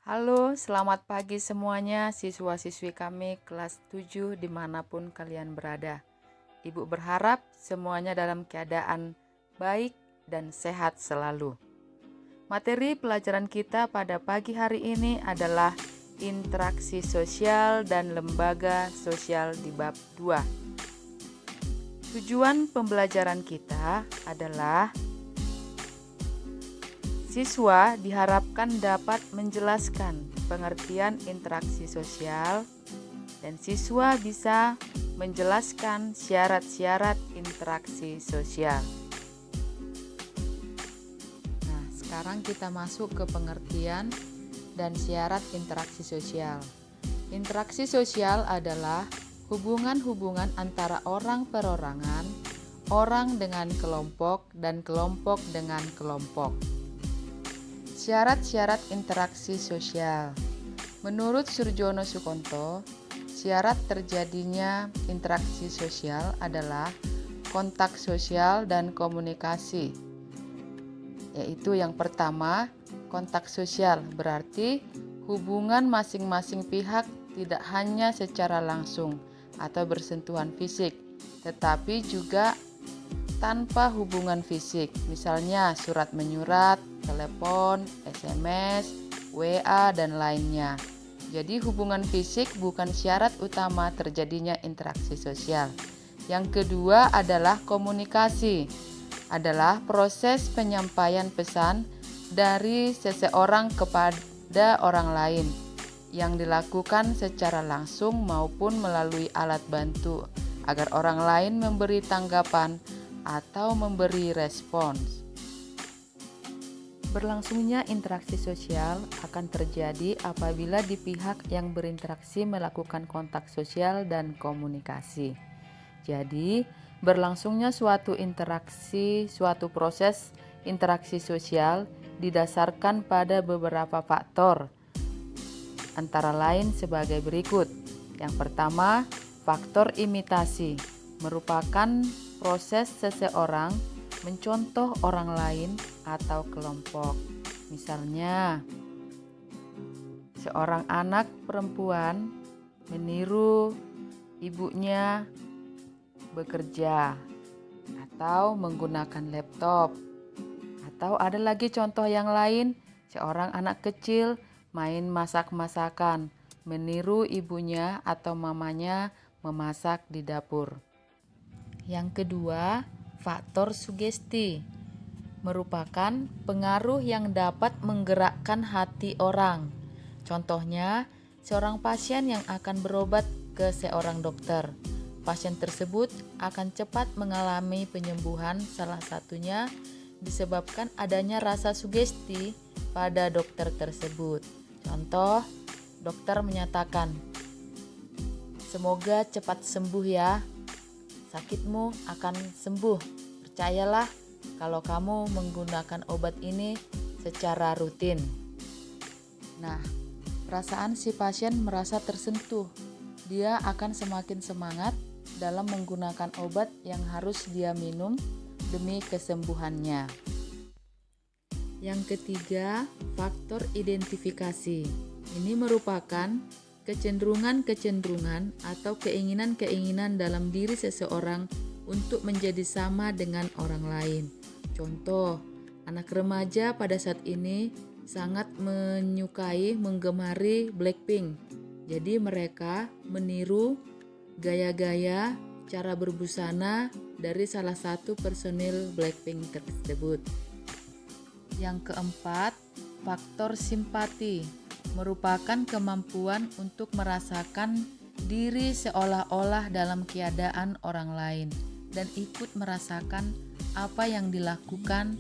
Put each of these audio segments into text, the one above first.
Halo, selamat pagi semuanya siswa-siswi kami kelas 7 dimanapun kalian berada. Ibu berharap semuanya dalam keadaan baik dan sehat selalu. Materi pelajaran kita pada pagi hari ini adalah interaksi sosial dan lembaga sosial di bab 2. Tujuan pembelajaran kita adalah siswa diharapkan dapat menjelaskan pengertian interaksi sosial dan siswa bisa menjelaskan syarat-syarat interaksi sosial. Nah, sekarang kita masuk ke pengertian dan syarat interaksi sosial. Interaksi sosial adalah hubungan-hubungan antara orang perorangan, orang dengan kelompok, dan kelompok dengan kelompok. Syarat-syarat interaksi sosial. Menurut Surjono Sukonto, syarat terjadinya interaksi sosial adalah kontak sosial dan komunikasi. Yaitu yang pertama, kontak sosial berarti hubungan masing-masing pihak tidak hanya secara langsung atau bersentuhan fisik, tetapi juga tanpa hubungan fisik, misalnya surat menyurat, telepon, SMS, WA, dan lainnya. Jadi hubungan fisik bukan syarat utama terjadinya interaksi sosial. Yang kedua adalah komunikasi, adalah proses penyampaian pesan dari seseorang kepada orang lain yang dilakukan secara langsung maupun melalui alat bantu agar orang lain memberi tanggapan atau memberi respons. Berlangsungnya interaksi sosial akan terjadi apabila di pihak yang berinteraksi melakukan kontak sosial dan komunikasi. Jadi, berlangsungnya suatu proses interaksi sosial didasarkan pada beberapa faktor, antara lain sebagai berikut. Yang pertama, faktor imitasi merupakan proses seseorang mencontoh orang lain atau kelompok. Misalnya, seorang anak perempuan meniru ibunya bekerja atau menggunakan laptop. Atau ada lagi contoh yang lain, seorang anak kecil main masak-masakan, meniru ibunya atau mamanya memasak di dapur. Yang kedua, faktor sugesti merupakan pengaruh yang dapat menggerakkan hati orang. Contohnya, seorang pasien yang akan berobat ke seorang dokter. Pasien tersebut akan cepat mengalami penyembuhan, salah satunya disebabkan adanya rasa sugesti pada dokter tersebut. Contoh, dokter menyatakan, "Semoga cepat sembuh ya. Sakitmu akan sembuh. Percayalah kalau kamu menggunakan obat ini secara rutin." Nah, perasaan si pasien merasa tersentuh. Dia akan semakin semangat dalam menggunakan obat yang harus dia minum demi kesembuhannya. Yang ketiga, faktor identifikasi. Ini merupakan kecenderungan-kecenderungan atau keinginan-keinginan dalam diri seseorang untuk menjadi sama dengan orang lain. Contoh, anak remaja pada saat ini sangat menggemari Blackpink. Jadi mereka meniru gaya-gaya cara berbusana dari salah satu personil Blackpink tersebut. Yang keempat, faktor simpati merupakan kemampuan untuk merasakan diri seolah-olah dalam keadaan orang lain dan ikut merasakan apa yang dilakukan,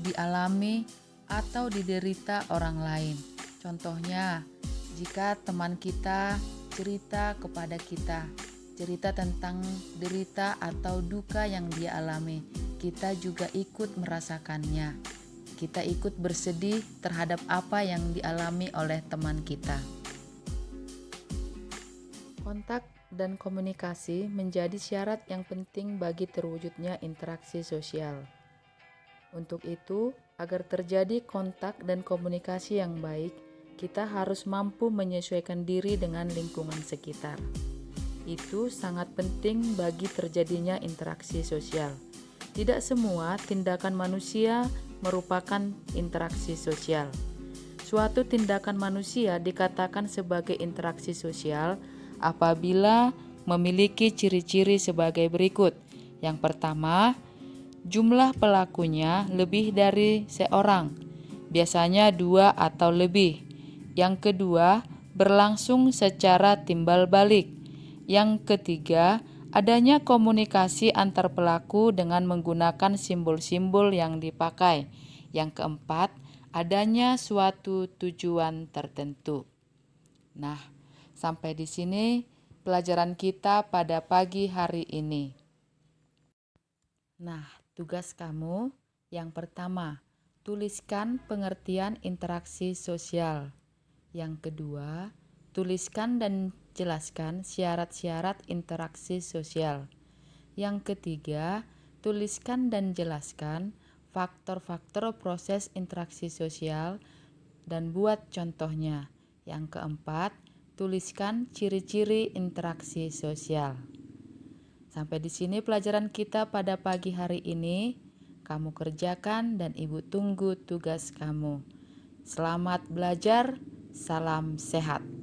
dialami, atau diderita orang lain. Contohnya, jika teman kita cerita kepada kita, cerita tentang derita atau duka yang dia alami, kita juga ikut merasakannya. Kita ikut bersedih terhadap apa yang dialami oleh teman kita. Kontak dan komunikasi menjadi syarat yang penting bagi terwujudnya interaksi sosial. Untuk itu, agar terjadi kontak dan komunikasi yang baik, kita harus mampu menyesuaikan diri dengan lingkungan sekitar. Itu sangat penting bagi terjadinya interaksi sosial. Tidak semua tindakan manusia merupakan interaksi sosial. Suatu tindakan manusia dikatakan sebagai interaksi sosial apabila memiliki ciri-ciri sebagai berikut. Yang pertama, jumlah pelakunya lebih dari seorang, biasanya 2 atau lebih. Yang kedua, berlangsung secara timbal balik. Yang ketiga, adanya komunikasi antar pelaku dengan menggunakan simbol-simbol yang dipakai. Yang keempat, adanya suatu tujuan tertentu. Nah, sampai di sini pelajaran kita pada pagi hari ini. Nah, tugas kamu yang pertama, tuliskan pengertian interaksi sosial. Yang kedua, tuliskan dan jelaskan syarat-syarat interaksi sosial. Yang ketiga, tuliskan dan jelaskan faktor-faktor proses interaksi sosial dan buat contohnya. Yang keempat, tuliskan ciri-ciri interaksi sosial. Sampai di sini pelajaran kita pada pagi hari ini. Kamu kerjakan dan Ibu tunggu tugas kamu. Selamat belajar, salam sehat.